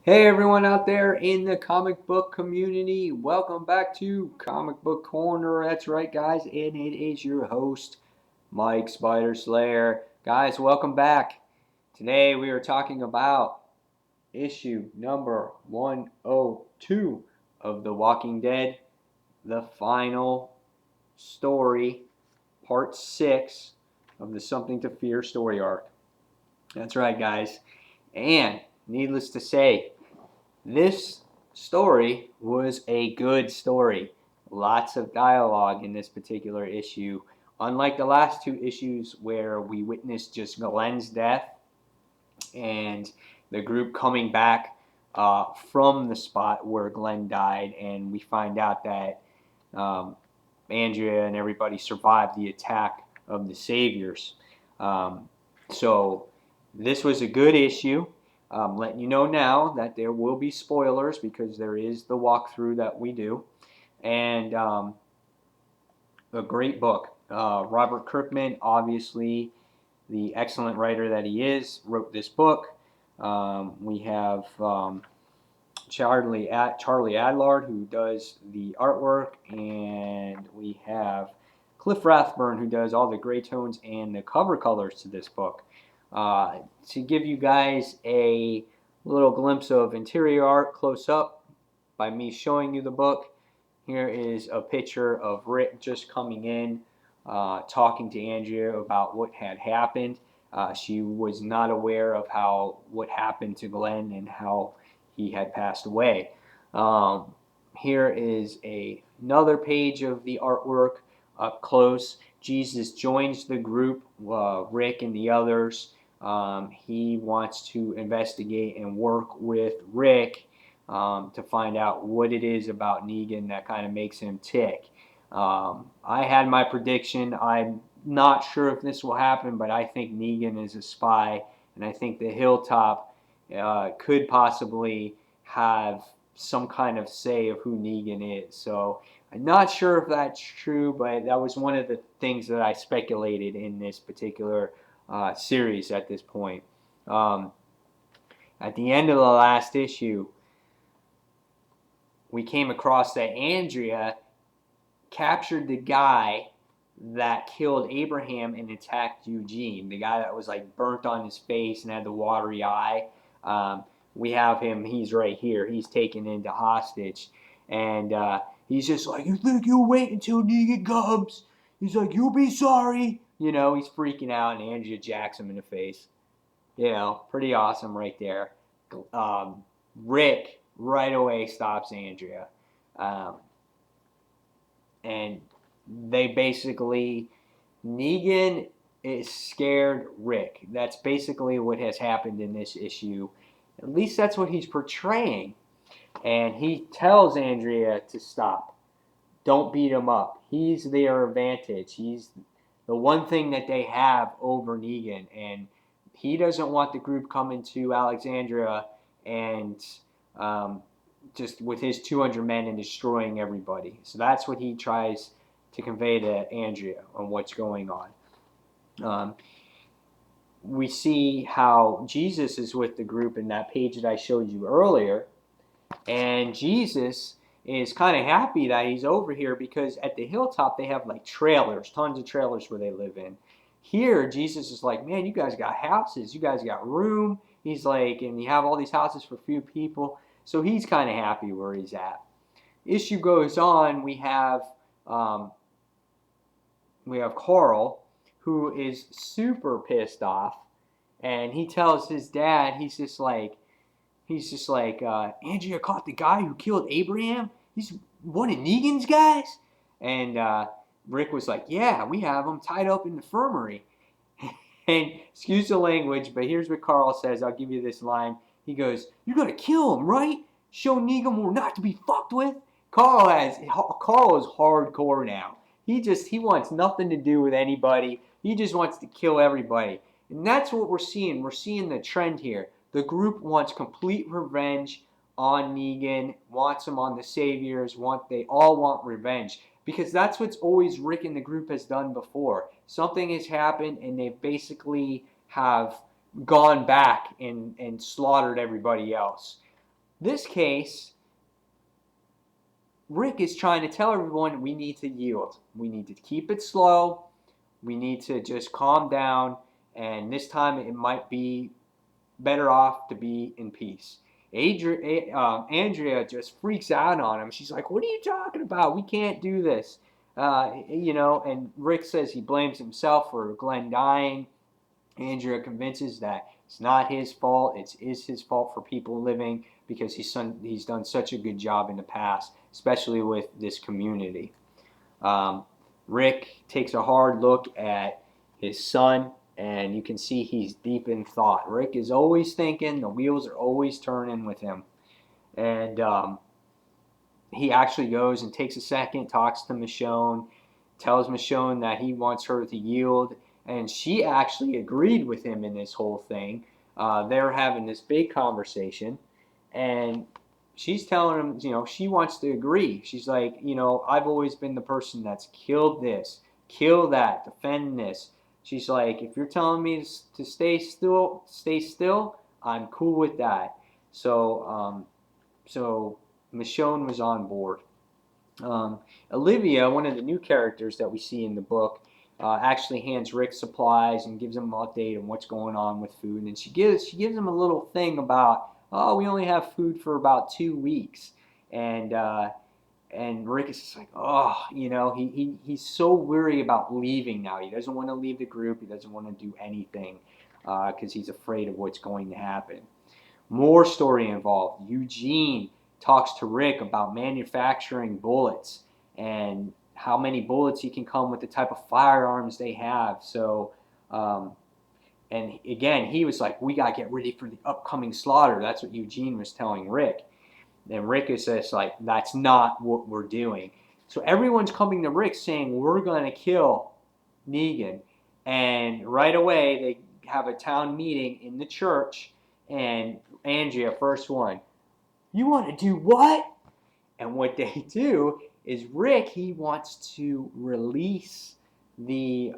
Hey everyone out there in the comic book community, welcome back to Comic Book Corner. That's right, guys, and it is your host, Mike Spider Slayer. Guys, welcome back. Today we are talking about issue number 102 of The Walking Dead, the final story, part 6 of the Something to Fear story arc. That's right, guys. And needless to say, this story was a good story. Lots of dialogue in this particular issue. Unlike the last two issues where we witnessed just Glenn's death and the group coming back from the spot where Glenn died, and we find out that um, Andrea and everybody survived the attack of the Saviors. Um, so this was a good issue. Letting you know now that there will be spoilers because there is the walkthrough that we do, and a great book. Robert Kirkman, obviously the excellent writer that he is, wrote this book. We have Charlie Adlard, who does the artwork, and we have Cliff Rathburn, who does all the gray tones and the cover colors to this book. To give you guys a little glimpse of interior art close up by me showing you the book, here is a picture of Rick just coming in, talking to Andrea about what had happened. She was not aware of what happened to Glenn and how he had passed away. Um, Here is another page of the artwork up close. Jesus joins the group, Rick and the others. He wants to investigate and work with Rick to find out what it is about Negan that kind of makes him tick. I had my prediction. I'm not sure if this will happen, but I think Negan is a spy, and I think the Hilltop could possibly have some kind of say of who Negan is. So I'm not sure if that's true, but that was one of the things that I speculated in this particular series at this point. Um, at the end of the last issue, we came across that Andrea captured the guy that killed Abraham and attacked Eugene, the guy that was like burnt on his face and had the watery eye. We have him, he's right here. He's taken into hostage. And he's just like, you think you'll wait until Negan comes? He's like, you'll be sorry. You know, he's freaking out, and Andrea jacks him in the face. You know, pretty awesome right there. Rick right away stops Andrea. Um, and they basically, Negan is scared Rick. That's basically what has happened in this issue. At least that's what he's portraying. And he tells Andrea to stop. Don't beat him up. He's their advantage. He's the one thing that they have over Negan. And he doesn't want the group coming to Alexandria and um, just with his 200 men and destroying everybody. So that's what he tries to convey to Andrea on what's going on. Um, we see how Jesus is with the group in that page that I showed you earlier. And Jesus is kind of happy that he's over here because at the hilltop they have like trailers, tons of trailers where they live in. Here, Jesus is like, man, you guys got houses, you guys got room. He's like, and you have all these houses for few people. So he's kind of happy where he's at. Issue goes on. Um, we have Carl, who is super pissed off, and he tells his dad, Andrea caught the guy who killed Abraham. He's one of Negan's guys. And Rick was like, yeah, we have him tied up in the infirmary. And excuse the language, but here's what Carl says. I'll give you this line. He goes, you're going to kill him, right? Show Negan we're not to be fucked with. Carl is hardcore now. He wants nothing to do with anybody. He just wants to kill everybody. And that's what we're seeing. We're seeing the trend here. The group wants complete revenge on Negan, wants him on the Saviors, they all want revenge. Because that's what's always Rick and the group has done before. Something has happened and they basically have gone back and slaughtered everybody else. This case, Rick is trying to tell everyone we need to yield. We need to keep it slow. We need to just calm down. And this time it might be better off to be in peace. Andrea just freaks out on him. She's like, "What are you talking about? We can't do this." And Rick says he blames himself for Glenn dying. Andrea convinces that it's not his fault. It is his fault for people living because he's done such a good job in the past, especially with this community. Um, Rick takes a hard look at his son, and you can see he's deep in thought. Rick is always thinking. The wheels are always turning with him. And he actually goes and takes a second, talks to Michonne, tells Michonne that he wants her to yield, and she actually agreed with him in this whole thing. They're having this big conversation, and she's telling him, she wants to agree. She's like, I've always been the person that's killed this, kill that, defend this. She's like, if you're telling me to stay still, I'm cool with that. So Michonne was on board. Olivia, one of the new characters that we see in the book, actually hands Rick supplies and gives him an update on what's going on with food. And she gives him a little thing about, oh, we only have food for about 2 weeks. And Rick is just like, oh, he's so weary about leaving now. He doesn't want to leave the group. He doesn't want to do anything because he's afraid of what's going to happen. More story involved. Eugene talks to Rick about manufacturing bullets and how many bullets he can come with the type of firearms they have. And again, he was like, we got to get ready for the upcoming slaughter. That's what Eugene was telling Rick. And Rick is just like, that's not what we're doing. So everyone's coming to Rick saying, we're going to kill Negan. And right away, they have a town meeting in the church. And Andrea, first one, you want to do what? And what they do is Rick, he wants to release the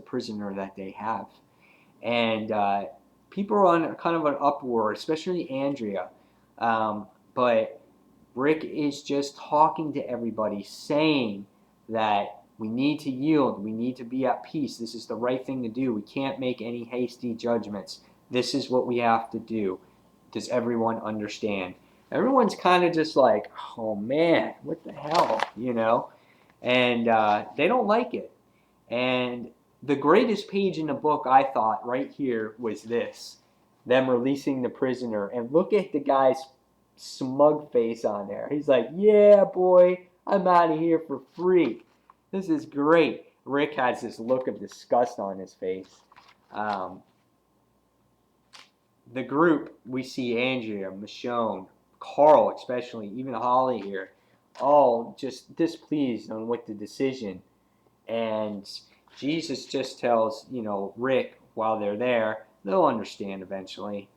prisoner that they have. And people are on kind of an uproar, especially Andrea. But Rick is just talking to everybody, saying that we need to yield. We need to be at peace. This is the right thing to do. We can't make any hasty judgments. This is what we have to do. Does everyone understand? Everyone's kind of just like, oh man, what the hell, And they don't like it. And the greatest page in the book, I thought, right here, was this. Them releasing the prisoner. And look at the guy's smug face on there. He's like, yeah, boy, I'm out of here for free. This is great. Rick has this look of disgust on his face. The group, we see Andrea, Michonne, Carl especially, even Holly here, all just displeased with the decision. And Jesus just tells, Rick, while they're there, they'll understand eventually.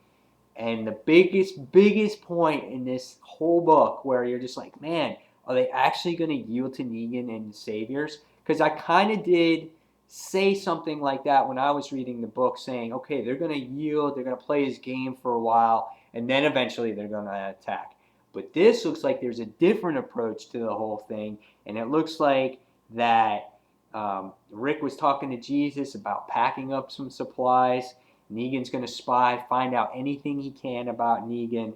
And the biggest point in this whole book where you're just like, man, are they actually going to yield to Negan and the Saviors? Because I kind of did say something like that when I was reading the book, saying, okay, they're going to yield, they're going to play his game for a while, and then eventually they're going to attack. But this looks like there's a different approach to the whole thing, and it looks like that Rick was talking to Jesus about packing up some supplies. Negan's going to spy, find out anything he can about Negan,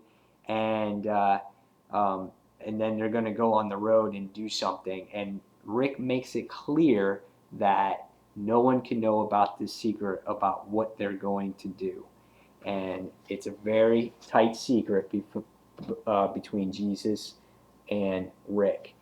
and then they're going to go on the road and do something. And Rick makes it clear that no one can know about this secret about what they're going to do. And it's a very tight secret between Jesus and Rick.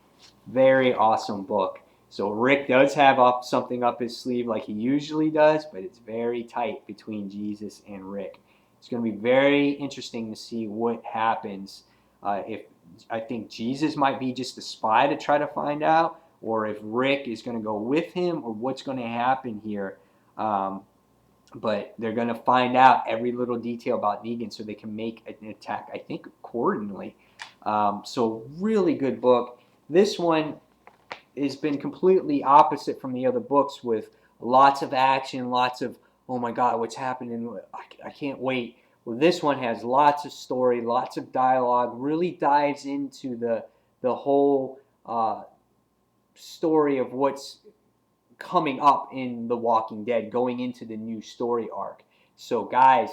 Very awesome book. So Rick does have something up his sleeve like he usually does, but it's very tight between Jesus and Rick. It's going to be very interesting to see what happens. If I think Jesus might be just a spy to try to find out, or if Rick is going to go with him, or what's going to happen here. But they're going to find out every little detail about Negan so they can make an attack, I think, accordingly. So really good book. This one has been completely opposite from the other books, with lots of action, lots of, oh my God, what's happening? I can't wait. Well, this one has lots of story, lots of dialogue, really dives into the whole story of what's coming up in The Walking Dead, going into the new story arc. So, guys,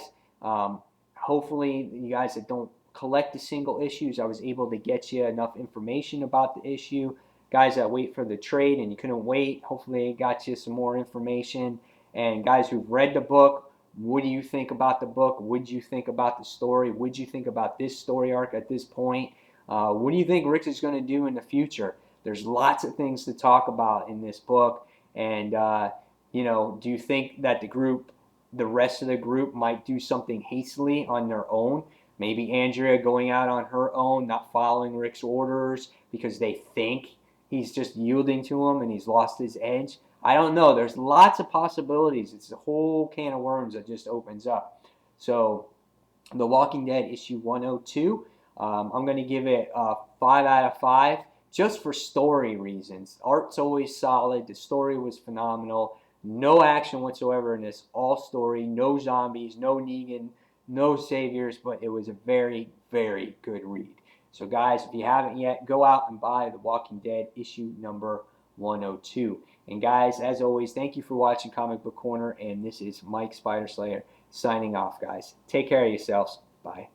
hopefully, you guys that don't collect the single issues, I was able to get you enough information about the issue. Guys that wait for the trade and you couldn't wait, hopefully, it got you some more information. And guys who've read the book, what do you think about the book? What do you think about the story? What do you think about this story arc at this point? What do you think Rick is going to do in the future? There's lots of things to talk about in this book. And, do you think that the rest of the group might do something hastily on their own? Maybe Andrea going out on her own, not following Rick's orders because they think he's just yielding to him and he's lost his edge. I don't know. There's lots of possibilities. It's a whole can of worms that just opens up. So, The Walking Dead issue 102. I'm going to give it a 5 out of 5 just for story reasons. Art's always solid. The story was phenomenal. No action whatsoever in this. All story. No zombies. No Negan. No saviors. But it was a very, very good read. So, guys, if you haven't yet, go out and buy The Walking Dead issue number 102. And, guys, as always, thank you for watching Comic Book Corner. And this is Mike Spider Slayer signing off, guys. Take care of yourselves. Bye.